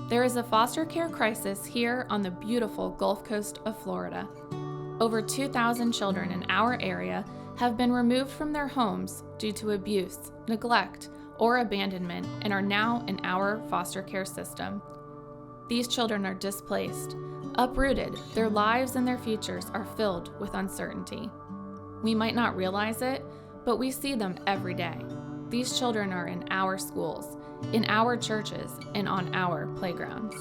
There is a foster care crisis here on the beautiful Gulf Coast of Florida. Over 2,000 children in our area have been removed from their homes due to abuse, neglect, or abandonment and are now in our foster care system. These children are displaced, uprooted, their lives and their futures are filled with uncertainty. We might not realize it, but we see them every day. These children are in our schools, in our churches, and on our playgrounds.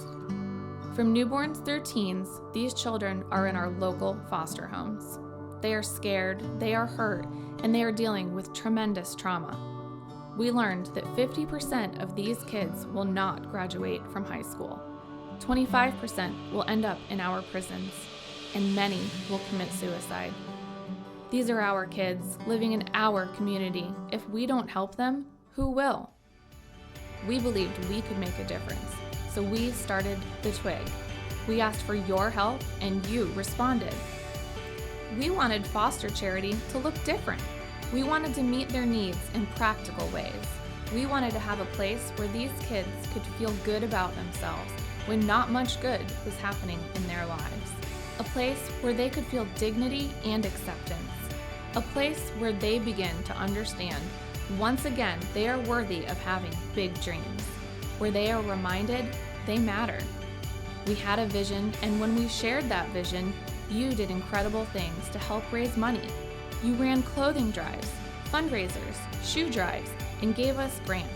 From newborns through teens, these children are in our local foster homes. They are scared, they are hurt, and they are dealing with tremendous trauma. We learned that 50% of these kids will not graduate from high school. 25% will end up in our prisons, and many will commit suicide. These are our kids living in our community. If we don't help them, who will? We believed we could make a difference, so we started the Twig. We asked for your help, and you responded. We wanted foster charity to look different. We wanted to meet their needs in practical ways. We wanted to have a place where these kids could feel good about themselves when not much good was happening in their lives. A place where they could feel dignity and acceptance. A place where they begin to understand, once again, they are worthy of having big dreams. Where they are reminded they matter. We had a vision, and when we shared that vision, you did incredible things to help raise money. You ran clothing drives, fundraisers, shoe drives, and gave us grants.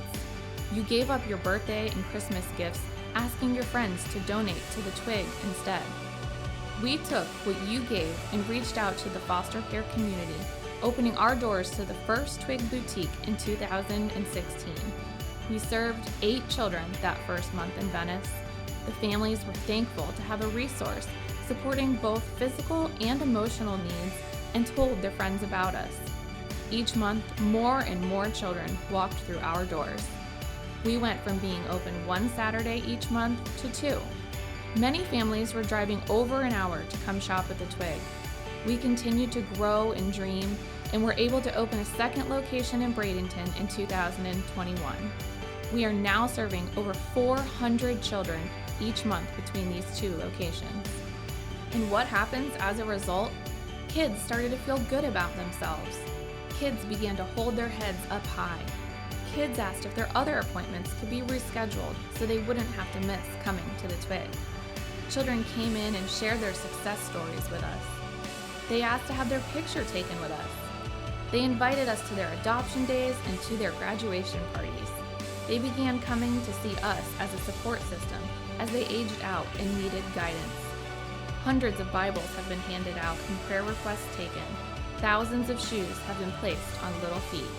You gave up your birthday and Christmas gifts, asking your friends to donate to the Twig instead. We took what you gave and reached out to the foster care community, opening our doors to the first Twig boutique in 2016. We served 8 children that first month in Venice. The families were thankful to have a resource supporting both physical and emotional needs and told their friends about us. Each month, more and more children walked through our doors. We went from being open one Saturday each month to 2. Many families were driving over an hour to come shop at the Twig. We continued to grow and dream and were able to open a second location in Bradenton in 2021. We are now serving over 400 children each month between these 2 locations. And what happens as a result? Kids started to feel good about themselves. Kids began to hold their heads up high. Kids asked if their other appointments could be rescheduled so they wouldn't have to miss coming to the Twig. Children came in and shared their success stories with us. They asked to have their picture taken with us. They invited us to their adoption days and to their graduation parties. They began coming to see us as a support system as they aged out and needed guidance. Hundreds of Bibles have been handed out and prayer requests taken. Thousands of shoes have been placed on little feet.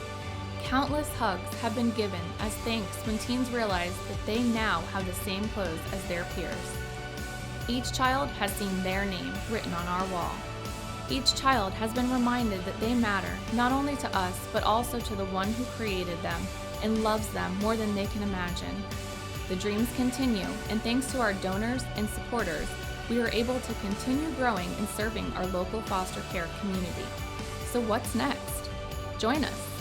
Countless hugs have been given as thanks when teens realize that they now have the same clothes as their peers. Each child has seen their name written on our wall. Each child has been reminded that they matter not only to us, but also to the one who created them and loves them more than they can imagine. The dreams continue, and thanks to our donors and supporters, we are able to continue growing and serving our local foster care community. So what's next? Join us.